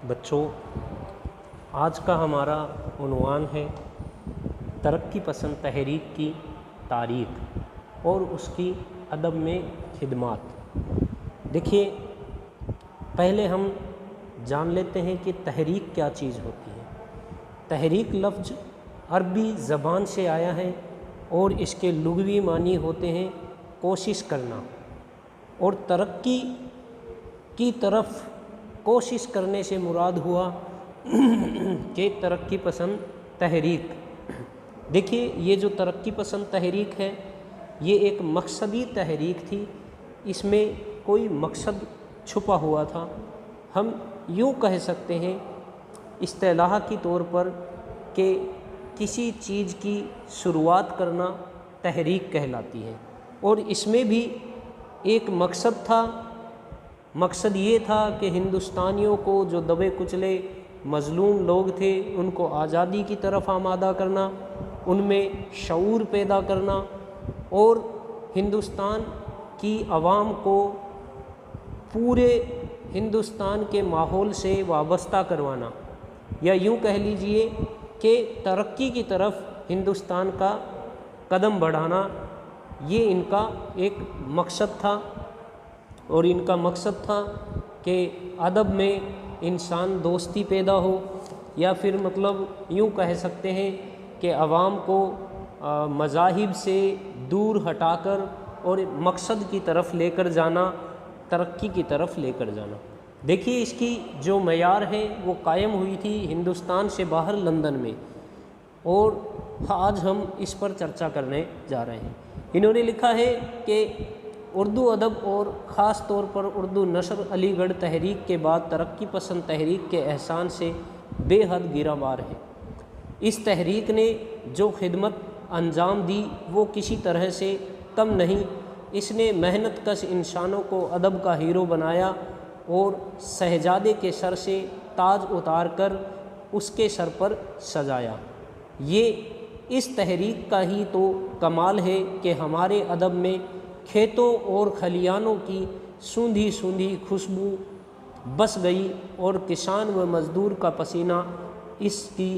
بچوں، آج کا ہمارا عنوان ہے ترقی پسند تحریک کی تاریخ اور اس کی ادب میں خدمات۔ دیکھیے، پہلے ہم جان لیتے ہیں کہ تحریک کیا چیز ہوتی ہے۔ تحریک لفظ عربی زبان سے آیا ہے اور اس کے لغوی معنی ہوتے ہیں کوشش کرنا، اور ترقی کی طرف کوشش کرنے سے مراد ہوا کہ ترقی پسند تحریک۔ دیکھیے، یہ جو ترقی پسند تحریک ہے یہ ایک مقصدی تحریک تھی، اس میں کوئی مقصد چھپا ہوا تھا۔ ہم یوں کہہ سکتے ہیں اصطلاح کی طور پر کہ کسی چیز کی شروعات کرنا تحریک کہلاتی ہے، اور اس میں بھی ایک مقصد تھا۔ مقصد یہ تھا کہ ہندوستانیوں کو، جو دبے کچلے مظلوم لوگ تھے، ان کو آزادی کی طرف آمادہ کرنا، ان میں شعور پیدا کرنا اور ہندوستان کی عوام کو پورے ہندوستان کے ماحول سے وابستہ کروانا، یا یوں کہہ لیجئے کہ ترقی کی طرف ہندوستان کا قدم بڑھانا، یہ ان کا ایک مقصد تھا۔ اور ان کا مقصد تھا کہ ادب میں انسان دوستی پیدا ہو، یا پھر مطلب یوں کہہ سکتے ہیں کہ عوام کو مذاہب سے دور ہٹا کر اور مقصد کی طرف لے کر جانا، ترقی کی طرف لے کر جانا۔ دیکھیے، اس کی جو معیار ہے وہ قائم ہوئی تھی ہندوستان سے باہر لندن میں، اور آج ہم اس پر چرچا کرنے جا رہے ہیں۔ انہوں نے لکھا ہے کہ اردو ادب اور خاص طور پر اردو نثر علی گڑھ تحریک کے بعد ترقی پسند تحریک کے احسان سے بے حد گرہ بار ہے۔ اس تحریک نے جو خدمت انجام دی وہ کسی طرح سے کم نہیں۔ اس نے محنت کش انسانوں کو ادب کا ہیرو بنایا اور شہزادے کے سر سے تاج اتار کر اس کے سر پر سجایا۔ یہ اس تحریک کا ہی تو کمال ہے کہ ہمارے ادب میں کھیتوں اور کھلیانوں کی سوندھی سوندھی خوشبو بس گئی، اور کسان و مزدور کا پسینہ اس کی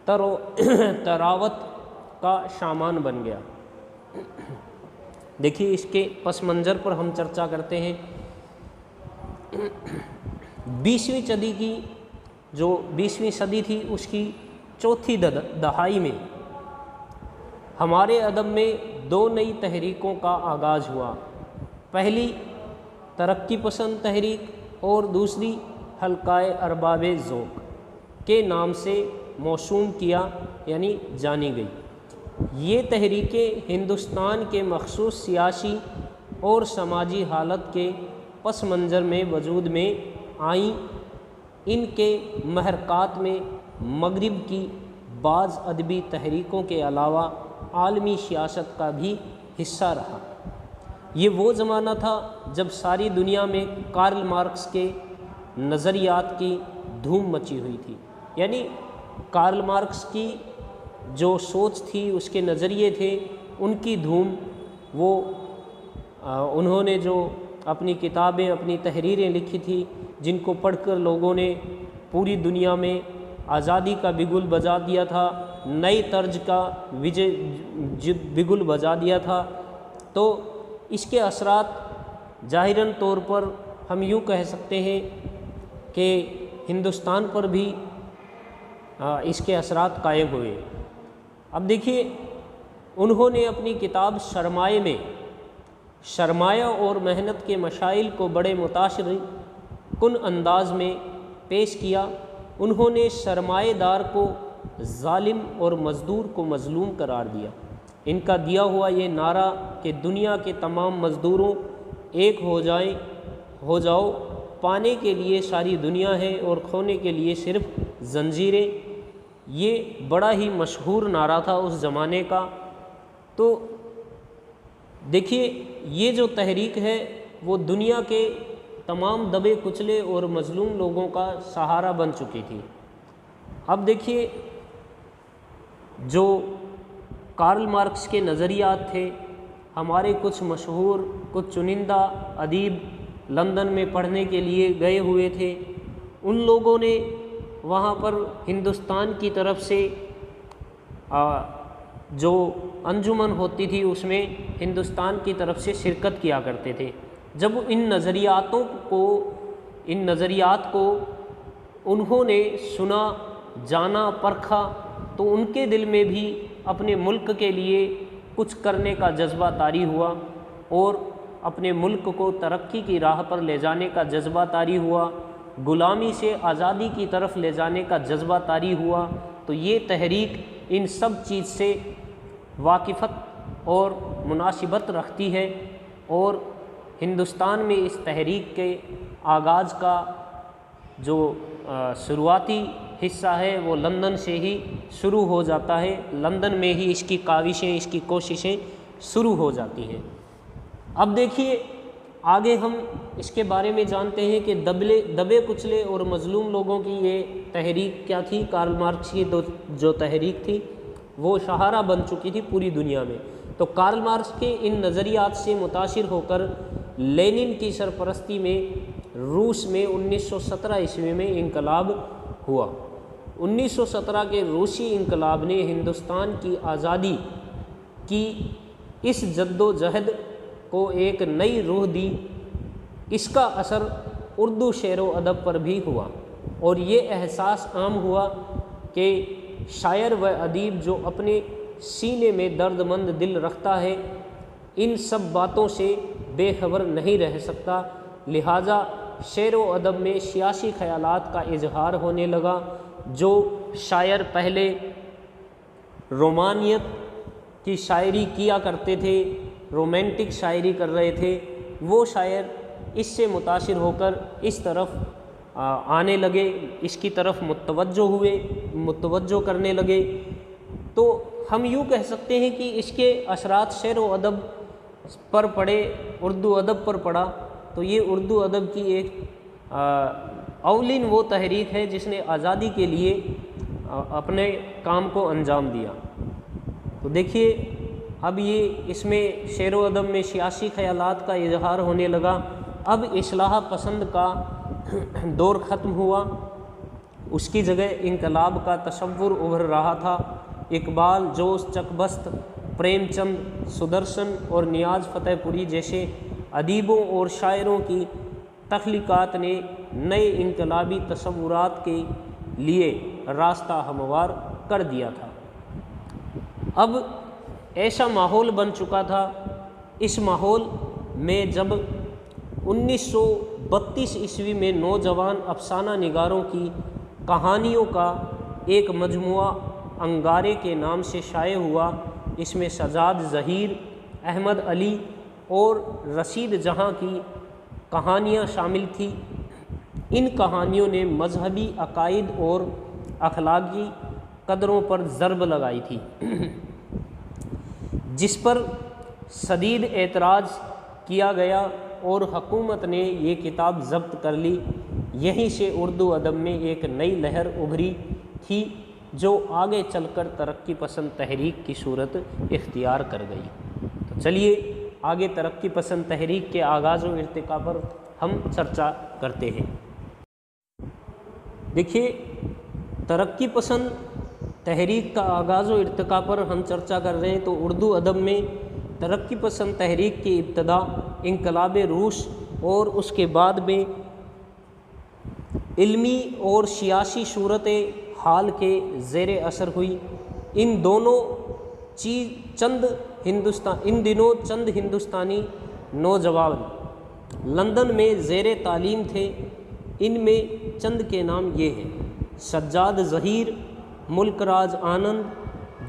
تراوت کا سامان بن گیا۔ دیکھیے، اس کے پس منظر پر ہم چرچا کرتے ہیں۔ 20ویں صدی کی جو 20ویں صدی تھی اس کی چوتھی دہائی میں ہمارے ادب میں دو نئی تحریکوں کا آغاز ہوا۔ پہلی ترقی پسند تحریک اور دوسری حلقہ ارباب ذوق کے نام سے موسوم کیا یعنی جانی گئی۔ یہ تحریکیں ہندوستان کے مخصوص سیاسی اور سماجی حالت کے پس منظر میں وجود میں آئیں۔ ان کے محرکات میں مغرب کی بعض ادبی تحریکوں کے علاوہ عالمی سیاست کا بھی حصہ رہا۔ یہ وہ زمانہ تھا جب ساری دنیا میں کارل مارکس کے نظریات کی دھوم مچی ہوئی تھی، یعنی کارل مارکس کی جو سوچ تھی، اس کے نظریے تھے، ان کی دھوم، وہ انہوں نے جو اپنی کتابیں، اپنی تحریریں لکھی تھی، جن کو پڑھ کر لوگوں نے پوری دنیا میں آزادی کا بگل بجا دیا تھا، نئی طرز کا بگل بجا دیا تھا، تو اس کے اثرات ظاہراً طور پر ہم یوں کہہ سکتے ہیں کہ ہندوستان پر بھی اس کے اثرات قائم ہوئے۔ اب دیکھیے، انہوں نے اپنی کتاب سرمایہ میں سرمایہ اور محنت کے مسائل کو بڑے متاثر کن انداز میں پیش کیا۔ انہوں نے سرمایہ دار کو ظالم اور مزدور کو مظلوم قرار دیا۔ ان کا دیا ہوا یہ نعرہ کہ دنیا کے تمام مزدوروں ایک ہو جاؤ، پانے کے لیے ساری دنیا ہے اور کھونے کے لیے صرف زنجیریں، یہ بڑا ہی مشہور نعرہ تھا اس زمانے کا۔ تو دیکھیے، یہ جو تحریک ہے وہ دنیا کے تمام دبے کچلے اور مظلوم لوگوں کا سہارا بن چکی تھی۔ اب دیکھیے، جو کارل مارکس کے نظریات تھے، ہمارے کچھ مشہور، کچھ چنندہ ادیب لندن میں پڑھنے کے لیے گئے ہوئے تھے، ان لوگوں نے وہاں پر ہندوستان کی طرف سے جو انجمن ہوتی تھی اس میں ہندوستان کی طرف سے شرکت کیا کرتے تھے۔ جب ان نظریات کو انہوں نے سنا، جانا، پرکھا، تو ان کے دل میں بھی اپنے ملک کے لیے کچھ کرنے کا جذبہ طاری ہوا اور اپنے ملک کو ترقی کی راہ پر لے جانے کا جذبہ طاری ہوا، غلامی سے آزادی کی طرف لے جانے کا جذبہ طاری ہوا۔ تو یہ تحریک ان سب چیز سے واقفت اور مناسبت رکھتی ہے، اور ہندوستان میں اس تحریک کے آغاز کا جو شروعاتی حصہ ہے وہ لندن سے ہی شروع ہو جاتا ہے، لندن میں ہی اس کی کاوشیں، اس کی کوششیں شروع ہو جاتی ہیں۔ اب دیکھیے آگے ہم اس کے بارے میں جانتے ہیں کہ دبے کچلے اور مظلوم لوگوں کی یہ تحریک کیا تھی۔ کارل مارکس کی جو تحریک تھی وہ شاہراہ بن چکی تھی پوری دنیا میں۔ تو کارل مارکس کے ان نظریات سے متاثر ہو کر لینن کی سرپرستی میں روس میں 1917 عیسوی میں انقلاب ہوا۔ 1917 کے روسی انقلاب نے ہندوستان کی آزادی کی اس جد و جہد کو ایک نئی روح دی۔ اس کا اثر اردو شعر و ادب پر بھی ہوا، اور یہ احساس عام ہوا کہ شاعر و ادیب جو اپنے سینے میں درد مند دل رکھتا ہے ان سب باتوں سے بے خبر نہیں رہ سکتا، لہٰذا شعر و ادب میں سیاسی خیالات کا اظہار ہونے لگا۔ جو شاعر پہلے رومانیت کی شاعری کیا کرتے تھے، رومانٹک شاعری کر رہے تھے، وہ شاعر اس سے متاثر ہو کر اس طرف آنے لگے، اس کی طرف متوجہ کرنے لگے۔ تو ہم یوں کہہ سکتے ہیں کہ اس کے اثرات شعر و ادب پر پڑے، اردو ادب پر پڑا۔ تو یہ اردو ادب کی ایک اولین وہ تحریک ہے جس نے آزادی کے لیے اپنے کام کو انجام دیا۔ تو دیکھیے اب یہ اس میں شعر و ادب میں سیاسی خیالات کا اظہار ہونے لگا۔ اب اصلاح پسند کا دور ختم ہوا، اس کی جگہ انقلاب کا تصور ابھر رہا تھا۔ اقبال، جوش چکبست، پریم چند، سدرشن اور نیاز فتح پوری جیسے ادیبوں اور شاعروں کی تخلیقات نے نئے انقلابی تصورات کے لیے راستہ ہموار کر دیا تھا۔ اب ایسا ماحول بن چکا تھا، اس ماحول میں جب 1932 عیسوی میں نوجوان افسانہ نگاروں کی کہانیوں کا ایک مجموعہ انگارے کے نام سے شائع ہوا، اس میں سجاد ظہیر، احمد علی اور رشید جہاں کی کہانیاں شامل تھیں۔ ان کہانیوں نے مذہبی عقائد اور اخلاقی قدروں پر ضرب لگائی تھی، جس پر شدید اعتراض کیا گیا اور حکومت نے یہ کتاب ضبط کر لی۔ یہیں سے اردو ادب میں ایک نئی لہر ابھری تھی جو آگے چل کر ترقی پسند تحریک کی صورت اختیار کر گئی۔ تو چلیے آگے ترقی پسند تحریک کے آغاز و ارتقاء پر ہم چرچا کرتے ہیں۔ دیکھیے ترقی پسند تحریک کا آغاز و ارتقاء پر ہم چرچا کر رہے ہیں، تو اردو ادب میں ترقی پسند تحریک کی ابتدا انقلاب روس اور اس کے بعد میں علمی اور سیاسی صورت حال کے زیر اثر ہوئی۔ ان دنوں چند ہندوستانی نوجوان لندن میں زیر تعلیم تھے۔ ان میں چند کے نام یہ ہیں: سجاد ظہیر، ملک راج آنند،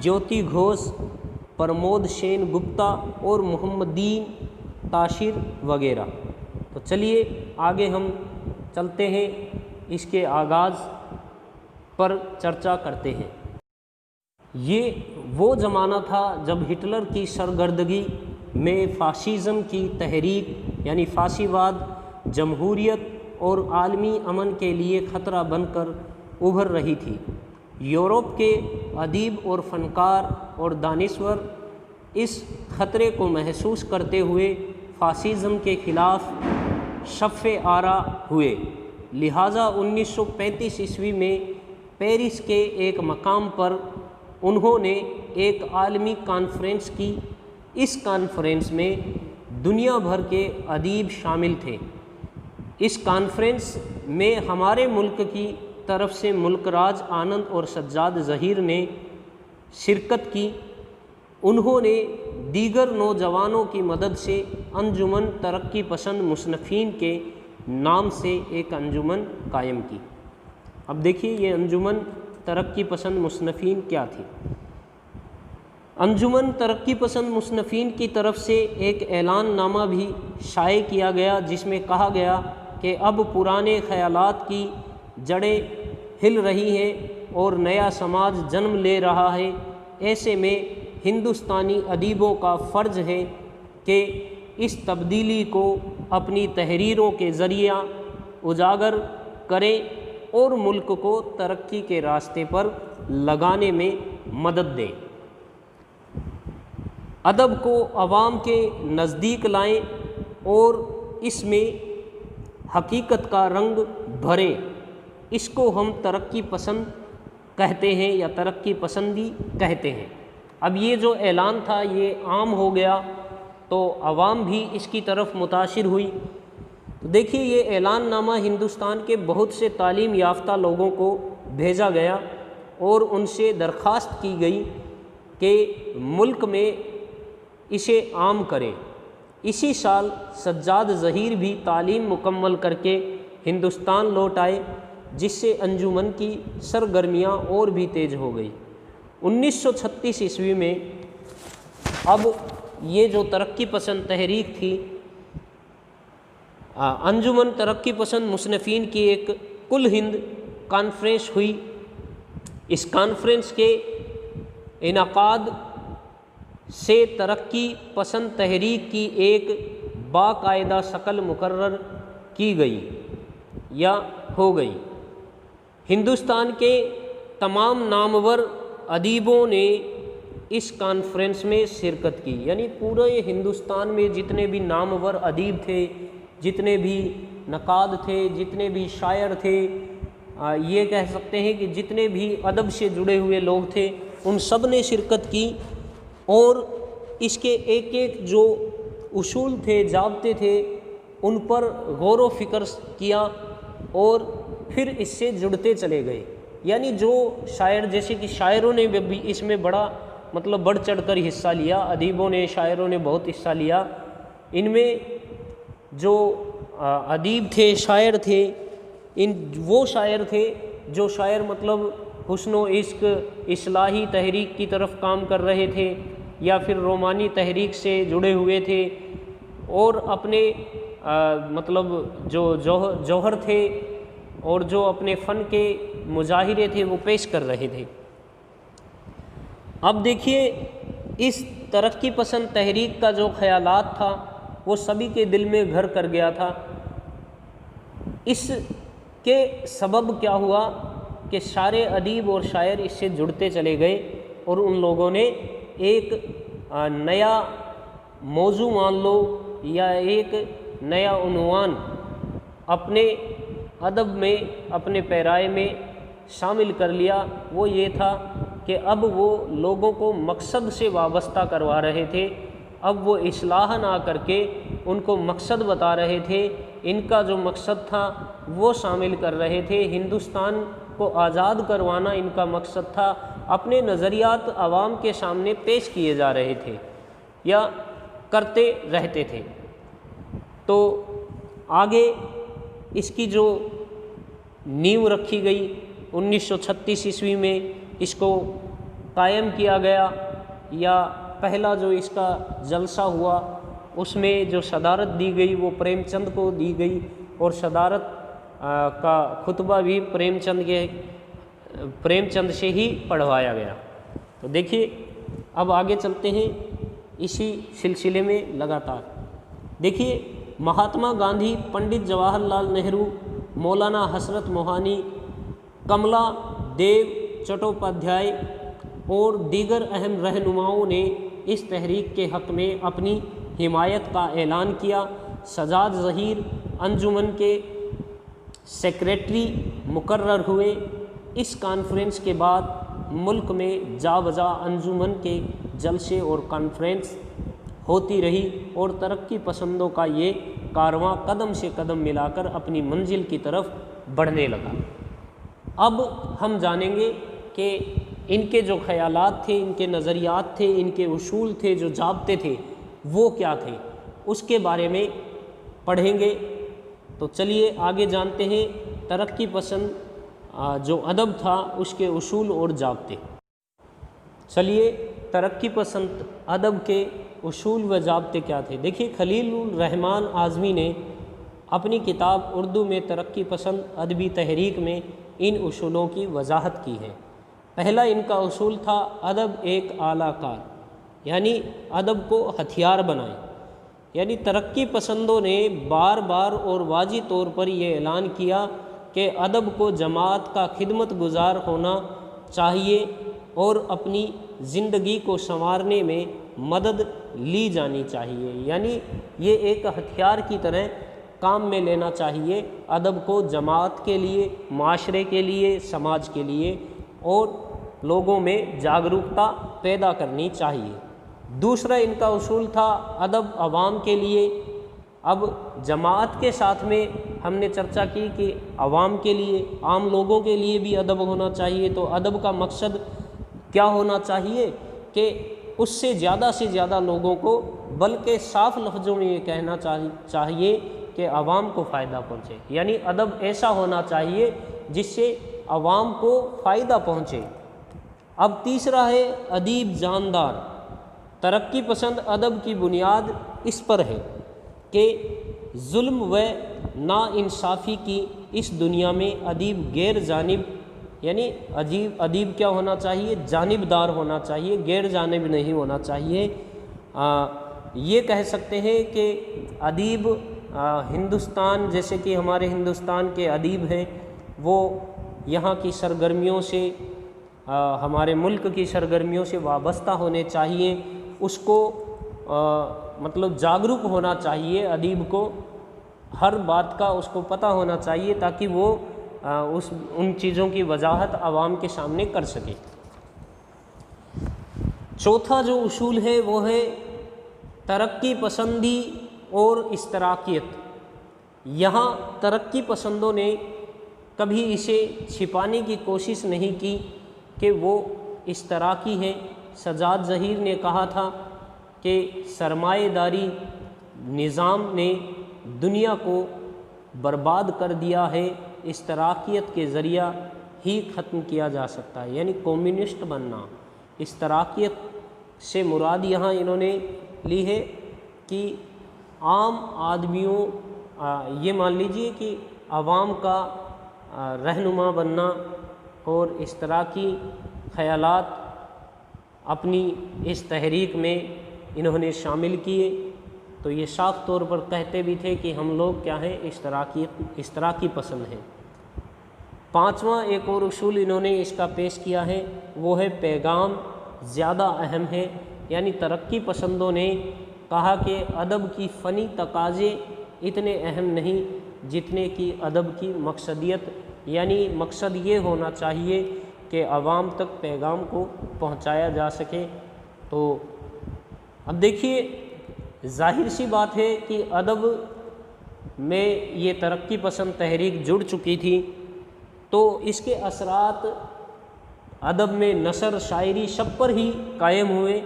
جیوتی گھوش، پرمود سین گپتا اور محمدین تاشر وغیرہ۔ تو چلیے آگے ہم چلتے ہیں، اس کے آغاز پر چرچا کرتے ہیں۔ یہ وہ زمانہ تھا جب ہٹلر کی سرگردگی میں فاشزم کی تحریک یعنی فاشیواد جمہوریت اور عالمی امن کے لیے خطرہ بن کر ابھر رہی تھی۔ یورپ کے ادیب اور فنکار اور دانشور اس خطرے کو محسوس کرتے ہوئے فاشزم کے خلاف صف آرا ہوئے، لہٰذا 1935 عیسوی میں پیرس کے ایک مقام پر انہوں نے ایک عالمی کانفرنس کی۔ اس کانفرنس میں دنیا بھر کے ادیب شامل تھے۔ اس کانفرنس میں ہمارے ملک کی طرف سے ملک راج آنند اور سجاد ظہیر نے شرکت کی۔ انہوں نے دیگر نوجوانوں کی مدد سے انجمن ترقی پسند مصنفین کے نام سے ایک انجمن قائم کی۔ اب دیکھیے یہ انجمن ترقی پسند مصنفین کیا تھی۔ انجمن ترقی پسند مصنفین کی طرف سے ایک اعلان نامہ بھی شائع کیا گیا، جس میں کہا گیا کہ اب پرانے خیالات کی جڑیں ہل رہی ہیں اور نیا سماج جنم لے رہا ہے۔ ایسے میں ہندوستانی ادیبوں کا فرض ہے کہ اس تبدیلی کو اپنی تحریروں کے ذریعہ اجاگر کریں اور ملک کو ترقی کے راستے پر لگانے میں مدد دیں۔ ادب کو عوام کے نزدیک لائیں اور اس میں حقیقت کا رنگ بھریں۔ اس کو ہم ترقی پسند کہتے ہیں یا ترقی پسندی کہتے ہیں۔ اب یہ جو اعلان تھا یہ عام ہو گیا تو عوام بھی اس کی طرف متاثر ہوئی۔ تو دیکھیے یہ اعلان نامہ ہندوستان کے بہت سے تعلیم یافتہ لوگوں کو بھیجا گیا اور ان سے درخواست کی گئی کہ ملک میں اسے عام کریں۔ اسی سال سجاد ظہیر بھی تعلیم مکمل کر کے ہندوستان لوٹ آئے، جس سے انجمن کی سرگرمیاں اور بھی تیز ہو گئی۔ 1936 عیسوی میں اب یہ جو ترقی پسند تحریک تھی، انجمن ترقی پسند مصنفین کی ایک کل ہند کانفرنس ہوئی۔ اس کانفرنس کے انعقاد سے ترقی پسند تحریک کی ایک باقاعدہ شکل مقرر کی گئی یا ہو گئی۔ ہندوستان کے تمام نامور ادیبوں نے اس کانفرنس میں شرکت کی، یعنی پورے ہندوستان میں جتنے بھی نامور ادیب تھے، جتنے بھی نقاد تھے، جتنے بھی شاعر تھے، یہ کہہ سکتے ہیں کہ جتنے بھی ادب سے جڑے ہوئے لوگ تھے، ان سب نے شرکت کی اور اس کے ایک ایک جو اصول تھے، ضابطے تھے، ان پر غور و فکر کیا اور پھر اس سے جڑتے چلے گئے۔ یعنی جو شاعر، جیسے کہ شاعروں نے بھی اس میں بڑا بڑھ چڑھ کر حصہ لیا، ادیبوں نے، شاعروں نے بہت حصہ لیا۔ ان میں جو ادیب تھے، شاعر تھے، وہ شاعر تھے جو شاعر حسن و عشق، اصلاحی تحریک کی طرف کام کر رہے تھے یا پھر رومانی تحریک سے جڑے ہوئے تھے اور اپنے جو جوہر تھے اور جو اپنے فن کے مظاہرے تھے وہ پیش کر رہے تھے۔ اب دیکھیے اس ترقی پسند تحریک کا جو خیالات تھا وہ سبھی کے دل میں گھر کر گیا تھا۔ اس کے سبب کیا ہوا کہ سارے ادیب اور شاعر اس سے جڑتے چلے گئے اور ان لوگوں نے ایک نیا موضوع مان لو یا ایک نیا عنوان اپنے ادب میں، اپنے پیرائے میں شامل کر لیا۔ وہ یہ تھا کہ اب وہ لوگوں کو مقصد سے وابستہ کروا رہے تھے۔ اب وہ اصلاح نہ کر کے ان کو مقصد بتا رہے تھے۔ ان کا جو مقصد تھا وہ شامل کر رہے تھے۔ ہندوستان کو آزاد کروانا ان کا مقصد تھا۔ اپنے نظریات عوام کے سامنے پیش کیے جا رہے تھے یا کرتے رہتے تھے۔ تو آگے اس کی جو نیو رکھی گئی 1936 عیسوی میں اس کو قائم کیا گیا، یا پہلا جو اس کا جلسہ ہوا اس میں جو صدارت دی گئی وہ پریم چند کو دی گئی اور صدارت کا خطبہ بھی پریم چند سے ہی پڑھوایا گیا۔ تو دیکھیے اب آگے چلتے ہیں اسی سلسلے میں لگاتار۔ دیکھیے مہاتما گاندھی، پنڈت جواہر لال نہرو، مولانا حسرت موہانی، کملا دیو چٹوپادھیائے اور دیگر اہم رہنماؤں نے اس تحریک کے حق میں اپنی حمایت کا اعلان کیا۔ سجاد ظہیر انجمن کے سیکریٹری مقرر ہوئے۔ اس کانفرنس کے بعد ملک میں جا بجا انجمن کے جلسے اور کانفرنس ہوتی رہی اور ترقی پسندوں کا یہ کارواں قدم سے قدم ملا کر اپنی منزل کی طرف بڑھنے لگا۔ اب ہم جانیں گے کہ ان کے جو خیالات تھے، ان کے نظریات تھے، ان کے اصول تھے، جو ضابطے تھے، وہ کیا تھے، اس کے بارے میں پڑھیں گے۔ تو چلیے آگے جانتے ہیں ترقی پسند جو ادب تھا اس کے اصول اور ضابطے۔ چلیے ترقی پسند ادب کے اصول و ضابطے کیا تھے۔ دیکھیے خلیل الرحمن اعظمی نے اپنی کتاب اردو میں ترقی پسند ادبی تحریک میں ان اصولوں کی وضاحت کی ہے۔ پہلا ان کا اصول تھا ادب ایک اعلیٰ کار، یعنی ادب کو ہتھیار بنائیں۔ یعنی ترقی پسندوں نے بار بار اور واضح طور پر یہ اعلان کیا کہ ادب کو جماعت کا خدمت گزار ہونا چاہیے اور اپنی زندگی کو سنوارنے میں مدد لی جانی چاہیے۔ یعنی یہ ایک ہتھیار کی طرح کام میں لینا چاہیے ادب کو، جماعت کے لیے، معاشرے کے لیے، سماج کے لیے، اور لوگوں میں جاگرکتا پیدا کرنی چاہیے۔ دوسرا ان کا اصول تھا ادب عوام کے لیے۔ اب جماعت کے ساتھ میں ہم نے چرچا کی کہ عوام کے لیے، عام لوگوں کے لیے بھی ادب ہونا چاہیے۔ تو ادب کا مقصد کیا ہونا چاہیے کہ اس سے زیادہ لوگوں کو، بلکہ صاف لفظوں میں یہ کہنا چاہیے کہ عوام کو فائدہ پہنچے۔ یعنی ادب ایسا ہونا چاہیے جس سے عوام کو فائدہ پہنچے۔ اب تیسرا ہے ادیب جاندار۔ ترقی پسند ادب کی بنیاد اس پر ہے کہ ظلم و ناانصافی کی اس دنیا میں ادیب غیر جانب، یعنی ادیب کیا ہونا چاہیے، جانبدار ہونا چاہیے، غیر جانب نہیں ہونا چاہیے۔ یہ کہہ سکتے ہیں کہ ادیب ہندوستان، جیسے کہ ہمارے ہندوستان کے ادیب ہیں، وہ یہاں کی سرگرمیوں سے، ہمارے ملک کی سرگرمیوں سے وابستہ ہونے چاہیے۔ اس کو مطلب جاگرک ہونا چاہیے، ادیب کو ہر بات کا اس کو پتہ ہونا چاہیے تاکہ وہ ان چیزوں کی وضاحت عوام کے سامنے کر سکے۔ چوتھا جو اصول ہے وہ ہے ترقی پسندی اور اشتراکیت۔ یہاں ترقی پسندوں نے کبھی اسے چھپانے کی کوشش نہیں کی کہ وہ اشتراکی ہے۔ سجاد ظہیر نے کہا تھا کہ سرمایہ داری نظام نے دنیا کو برباد کر دیا ہے، اشتراکیت کے ذریعہ ہی ختم کیا جا سکتا ہے۔ یعنی کمیونسٹ بننا۔ اشتراکیت سے مراد یہاں انہوں نے لی ہے کہ عام آدمیوں، یہ مان لیجئے کہ عوام کا رہنما بننا اور اشتراکی خیالات اپنی اس تحریک میں انہوں نے شامل کیے۔ تو یہ صاف طور پر کہتے بھی تھے کہ ہم لوگ کیا ہیں، اشتراکی پسند ہیں۔ پانچواں ایک اور اصول انہوں نے اس کا پیش کیا ہے، وہ ہے پیغام زیادہ اہم ہے۔ یعنی ترقی پسندوں نے کہا کہ ادب کی فنی تقاضے اتنے اہم نہیں جتنے کہ ادب کی مقصدیت، یعنی مقصد یہ ہونا چاہیے کہ عوام تک پیغام کو پہنچایا جا سکے۔ تو اب دیکھیے ظاہر سی بات ہے کہ ادب میں یہ ترقی پسند تحریک جڑ چکی تھی، تو اس کے اثرات ادب میں نثر، شاعری سب پر ہی قائم ہوئے۔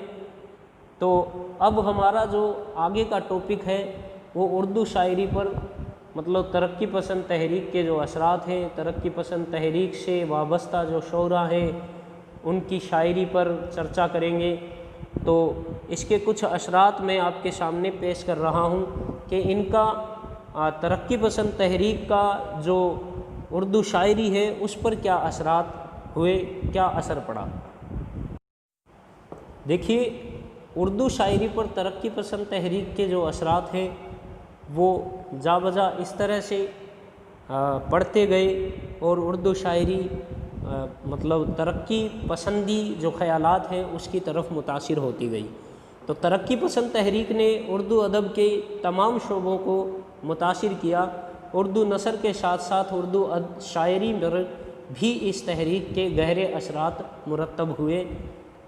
تو اب ہمارا جو آگے کا ٹاپک ہے وہ اردو شاعری پر، مطلب ترقی پسند تحریک کے جو اثرات ہیں، ترقی پسند تحریک سے وابستہ جو شعراء ہیں ان کی شاعری پر چرچا کریں گے۔ تو اس کے کچھ اثرات میں آپ کے سامنے پیش کر رہا ہوں کہ ان کا ترقی پسند تحریک کا جو اردو شاعری ہے اس پر کیا اثرات ہوئے، کیا اثر پڑا۔ دیکھیے اردو شاعری پر ترقی پسند تحریک کے جو اثرات ہیں وہ جا بجا اس طرح سے پڑھتے گئے اور اردو شاعری مطلب ترقی پسندی جو خیالات ہیں اس کی طرف متاثر ہوتی گئی۔ تو ترقی پسند تحریک نے اردو ادب کے تمام شعبوں کو متاثر کیا اردو نثر کے ساتھ ساتھ اردو شاعری پر بھی اس تحریک کے گہرے اثرات مرتب ہوئے۔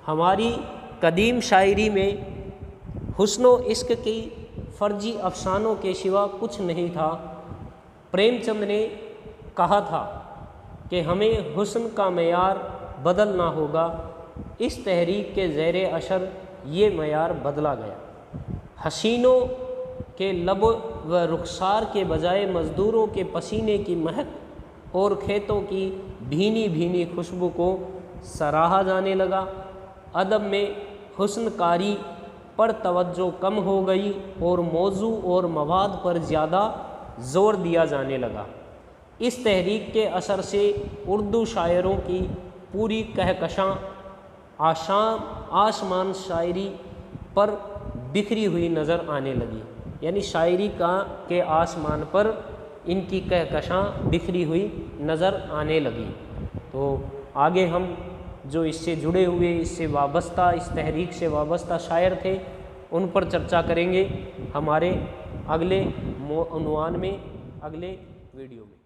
ہماری قدیم شاعری میں حسن و عشق کی فرضی افسانوں کے سوا کچھ نہیں تھا۔ پریم چند نے کہا تھا کہ ہمیں حسن کا معیار بدلنا ہوگا۔ اس تحریک کے زیر اثر یہ معیار بدلا گیا۔ حسینوں کے لب و رخسار کے بجائے مزدوروں کے پسینے کی مہک اور کھیتوں کی بھینی بھینی خوشبو کو سراہا جانے لگا۔ ادب میں حسن کاری پر توجہ کم ہو گئی اور موضوع اور مواد پر زیادہ زور دیا جانے لگا۔ اس تحریک کے اثر سے اردو شاعروں کی پوری کہکشاں آسمان شاعری پر بکھری ہوئی نظر آنے لگی، یعنی شاعری کے آسمان پر ان کی کہکشاں بکھری ہوئی نظر آنے لگی۔ تو آگے ہم جو اس سے جڑے ہوئے، اس سے وابستہ، اس تحریک سے وابستہ شاعر تھے ان پر چرچا کریں گے ہمارے اگلے عنوان میں، اگلے ویڈیو میں۔